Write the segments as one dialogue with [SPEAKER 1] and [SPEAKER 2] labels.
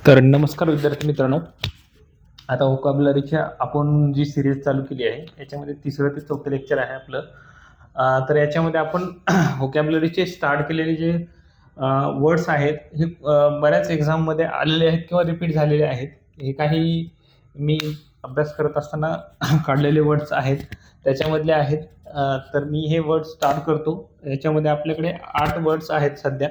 [SPEAKER 1] तर नमस्कार विद्यार्थी मित्रांनो. आता व्होकॅब्युलरीच्या आपण जी सिरीज चालू केली आहे याच्यामध्ये तिसरं ते चौथं लेक्चर आहे आपलं. तर याच्यामध्ये आपण व्होकॅब्युलरीचे स्टार्ट केलेले जे वर्ड्स आहेत हे बऱ्याच एक्झाममध्ये आलेले आहेत किंवा रिपीट झालेले आहेत. हे काही मी अभ्यास करत असताना काढलेले वर्ड्स आहेत, त्याच्यामधले आहेत. तर मी हे वर्ड स्टार्ट करतो. याच्यामध्ये आपल्याकडे 8 वर्ड्स आहेत सध्या,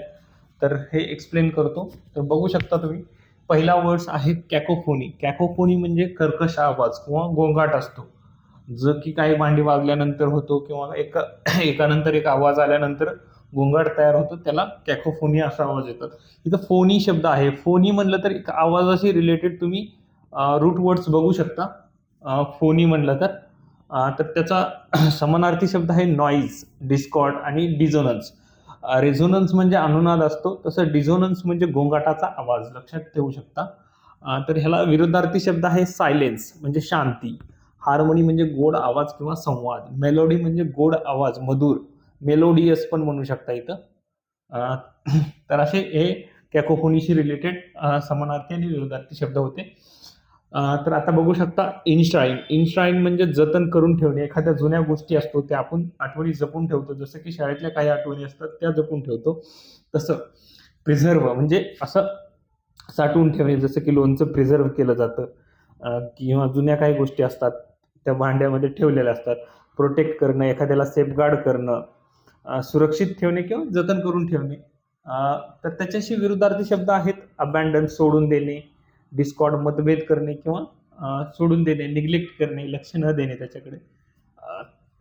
[SPEAKER 1] तर हे एक्सप्लेन करतो. तर बघू शकता तुम्ही. पहिला वर्ड्स आहे कॅकोफोनी. कॅकोफोनी म्हणजे कर्कश आवाज किंवा गोंगाट असतो, जो की काही भांडी वाजल्यानंतर होतो किंवा एकानंतर एक आवाज आल्यानंतर गोंगाट तयार होतो, त्याला कॅकोफोनी असा आवाज येतात. इथं फोनी शब्द आहे. फोनी म्हणलं तर एक आवाजाशी रिलेटेड तुम्ही रूट वर्ड्स बघू शकता. फोनी म्हणलं तर तर त्याचा समानार्थी शब्द आहे नॉईज, डिस्कॉर्ड आणि डिझोनन्स. रेझोनन्स म्हणजे अनुनाद असतो, तसं डिझोनन्स म्हणजे गोंगाटाचा आवाज, लक्षात ठेवू शकता. तर ह्याला विरुद्धार्थी शब्द आहे सायलेन्स म्हणजे शांती. हार्मोनी म्हणजे गोड आवाज किंवा संवाद. मेलोडी म्हणजे गोड आवाज, मधुर, मेलोडियस पण म्हणू शकता इथं. तर असे हे कॅकोफोनीशी रिलेटेड समानार्थी आणि विरुद्धार्थी शब्द होते. तर आता बघू शकता इनश्राईन. इनश्राईन म्हणजे जतन करून ठेवणे. एखाद्या जुन्या गोष्टी असतो त्या आपण आठवणी जपून ठेवतो, जसं की शाळेतल्या काही आठवणी असतात त्या जपून ठेवतो. तसं प्रिझर्व्ह म्हणजे असं साठवून ठेवणे, जसं की लोणचं प्रिझर्व्ह केलं जातं. किंवा जुन्या काही गोष्टी असतात त्या भांड्यामध्ये ठेवलेल्या असतात. प्रोटेक्ट करणं, एखाद्याला सेफगार्ड करणं, सुरक्षित ठेवणे किंवा जतन करून ठेवणे. तर त्याच्याशी विरुद्धार्थी शब्द आहेत अबॅन्डन, सोडून देणे, डिस्कॉर्ड, मतभेद करणे किंवा सोडून देणे, निग्लेक्ट करणे, लक्ष न देणे त्याच्याकडे.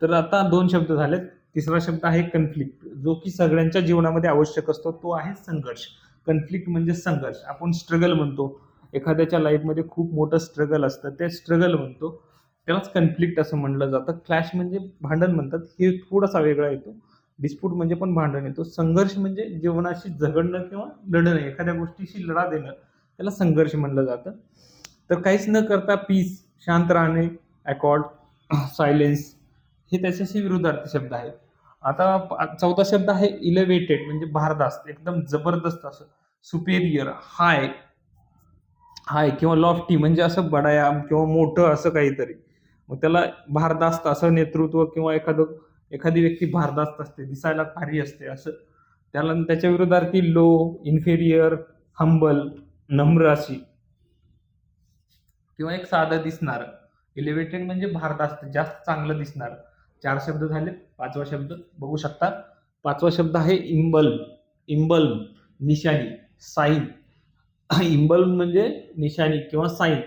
[SPEAKER 1] तर आता 2 शब्द झालेत. तिसरा शब्द आहे कन्फ्लिक्ट, जो की सगळ्यांच्या जीवनामध्ये आवश्यक असतो. तो आहे संघर्ष. कन्फ्लिक्ट म्हणजे संघर्ष. आपण स्ट्रगल म्हणतो. एखाद्याच्या लाईफमध्ये खूप मोठं स्ट्रगल असतं, ते स्ट्रगल म्हणतो. त्यालाच कन्फ्लिक्ट असं म्हणलं जातं. क्लॅश म्हणजे भांडण म्हणतात, हे थोडासा वेगळा येतो. डिस्प्यूट म्हणजे पण भांडण येतो. संघर्ष म्हणजे जीवनाशी झगडणं किंवा लढणं, एखाद्या गोष्टीशी लढा देणं, त्याला संघर्ष म्हणलं जातं. तर काहीच न करता पीस, शांत राहणे, अकॉर्ड, सायलेन्स, हे त्याच्याशी विरुद्धार्थी शब्द आहेत. आता चौथा शब्द आहे इलेव्हेटेड म्हणजे भारदास्त, एकदम जबरदस्त असं, सुपेरियर, हाय, हाय किंवा लॉफ्टी म्हणजे असं बडायाम किंवा मोठं असं काहीतरी. मग त्याला भारदास्त असं नेतृत्व किंवा एखादी व्यक्ती भारदास्त असते, दिसायला भारी असते असं. त्याला त्याच्या विरुद्धार्थी लो, इन्फेरियर, हंबल, नम्र अशी किंवा एक साधं दिसणार. एलिव्हेटेड म्हणजे भारदास्त, जास्त चांगलं दिसणार. 4 शब्द झाले. 5वा शब्द बघू शकता. 5वा शब्द आहे इम्बल्म. इम्बल्म निशाणी, साईन. इम्बल्म म्हणजे निशाणी किंवा साईन,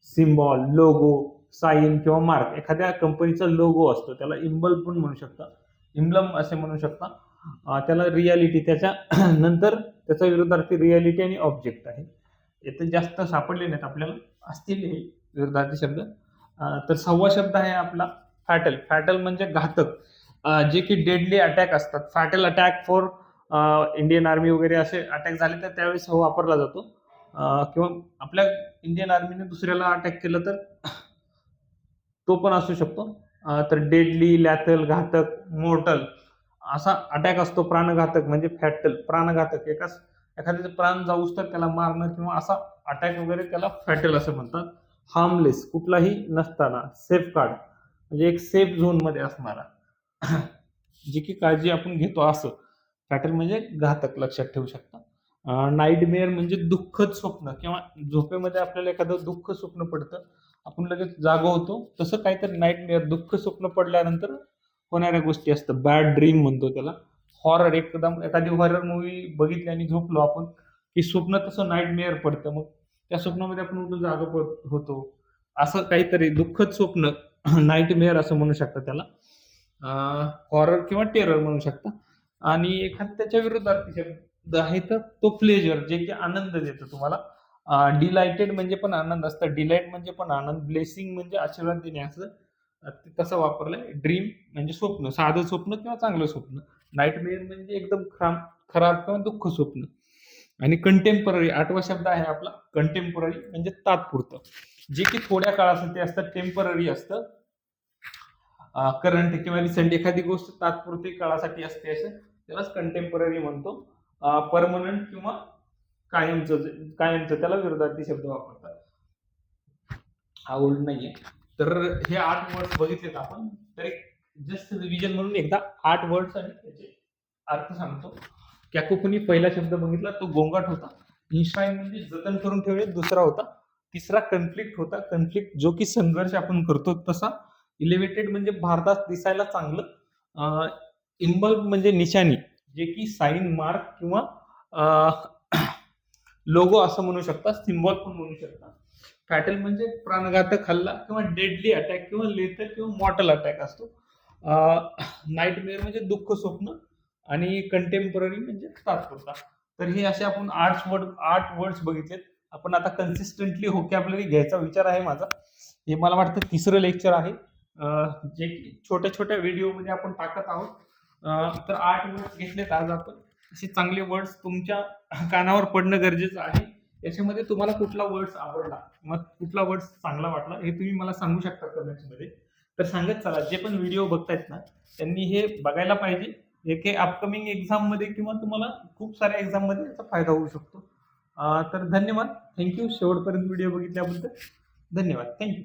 [SPEAKER 1] सिम्बॉल, लोगो, साईन किंवा मार्क. एखाद्या कंपनीचा लोगो असतो, त्याला इम्बल्म पण म्हणू शकता, इम्बलम असे म्हणू शकता. त्याला रियालिटी, त्याच्या नंतर त्याचा विरुद्धार्थी रियालिटी आणि ऑब्जेक्ट आहे. इथे जास्त सापडले नाहीत आपल्याला, असतील हे विरुद्धार्थी शब्द. तर 6वा शब्द आहे आपला फॅटल. फॅटल म्हणजे घातक, जे की डेडली अटॅक असतात. Fatal attack for Indian army वगैरे असे अटॅक झाले तर त्यावेळेस हा वापरला जातो. किंवा आपल्या इंडियन आर्मीने दुसऱ्याला अटॅक केलं तर तो पण असू शकतो. तर डेडली, लॅथल, घातक, मोर्टल असा अटॅक असतो. प्राणघातक म्हणजे फॅटल, प्राणघातक. एखाद्याचे प्राण जाऊस तर त्याला मारणं किंवा असा अटॅक वगैरे, त्याला फॅटल असं म्हणतात. हार्मलेस, कुठलाही नसताना. सेफ गार्ड म्हणजे एक सेफ झोन मध्ये असणारा, जी की काळजी आपण घेतो असं. फॅटल म्हणजे घातक, लक्षात ठेवू शकता. नाईटमेअर म्हणजे दुःखद स्वप्न किंवा झोपेमध्ये आपल्याला एखादं दुःख स्वप्न पडतं, आपण लगेच जागा होतो, तसं काहीतरी नाईटमेअर, दुःख स्वप्न पडल्यानंतर होणाऱ्या गोष्टी असतं. बॅड ड्रीम म्हणतो त्याला. हॉरर, एकदम एखादी हॉरर मूवी बघितली आणि झोपलो आपण की स्वप्न तसं नाईटमेअर पडतं, मग त्या स्वप्नामध्ये आपण उठून जागा होतो. असं काहीतरी दुःखद स्वप्न नाईटमेअर असं म्हणू शकता त्याला. हॉरर किंवा टेरर म्हणू शकता. आणि एखाद त्याच्या विरुद्धार्थी शब्द आहे तर तो प्लेजर, जे की आनंद देतं तुम्हाला. डिलाइटेड म्हणजे पण आनंद असतं. डिलाइट म्हणजे पण आनंद. ब्लेसिंग म्हणजे आशीर्वाद देणे असं. ते तसं वापरलंय. ड्रीम म्हणजे स्वप्न, साधं स्वप्न किंवा चांगलं स्वप्न. नाईटमेअर म्हणजे एकदम खराब किंवा दुःख स्वप्न. आणि कंटेम्पररी 8वा शब्द आहे आपला कंटेम्पररी म्हणजे तात्पुरतं, जे की थोड्या काळासाठी असतं. टेम्पररी असतं करंट किंवा रिसेंट. एखादी गोष्ट तात्पुरती काळासाठी असते, असं त्यालाच कंटेम्पररी म्हणतो. परमनंट किंवा कायमचं त्याला विरोधार्थी शब्द वापरतात. हा ओल्ड नाहीये. तर हे 8 वर्ड्स बघितलेत आपण. तर एक जस्ट रिव्हिजन म्हणून एकदा 8 वर्ड्स आणि त्याचे अर्थ सांगतो. कॅकोफोनी पहिला शब्द बघितला तो गोंगाट होता. इन्शाईन म्हणजे जतन करून ठेवणे दुसरा होता. तिसरा कन्फ्लिक्ट होता. कन्फ्लिक्ट जो की संघर्ष आपण करतो तसा. इलेव्हेटेड म्हणजे भारतात दिसायला चांगलं. इम्बल्ब म्हणजे निशाणी, जे की साईन, मार्क किंवा लोगो असं म्हणू शकता, सिम्बॉल पण म्हणू शकता. फॅटल म्हणजे प्राणघातक हल्ला किंवा डेडली अटॅक किंवा लेथर किंवा मॉर्टल अटॅक असतो. नाईटमेअर म्हणजे दुःख स्वप्न आणि कंटेम्पररी म्हणजे तात्पुरता. तर हे असे आपण 8 वर्ड्स बघितलेत. आपण आता कन्सिस्टंटली व्होकॅब्युलरी घ्यायचा विचार आहे माझा. हे मला वाटतं तिसरं लेक्चर आहे, जे की छोट्या छोट्या व्हिडिओमध्ये आपण टाकत आहोत. तर 8 वर्ड्स घेतलेत आज आपण. असे चांगले वर्ड्स तुमच्या कानावर पडणं गरजेचं आहे. याच्यामध्ये तुम्हाला कुठला वर्ड्स आवडला, मग कुठला वर्ड्स चांगला वाटला हे तुम्ही मला सांगू शकता कमेंट्समध्ये. तर सांगत चला, जे पण व्हिडिओ बघतायत ना त्यांनी हे बघायला पाहिजे. हे अपकमिंग एक्झाममध्ये किंवा तुम्हाला खूप साऱ्या एक्झाममध्ये याचा फायदा होऊ शकतो. तर धन्यवाद, थँक्यू शेवटपर्यंत व्हिडिओ बघितल्याबद्दल. धन्यवाद, थँक्यू.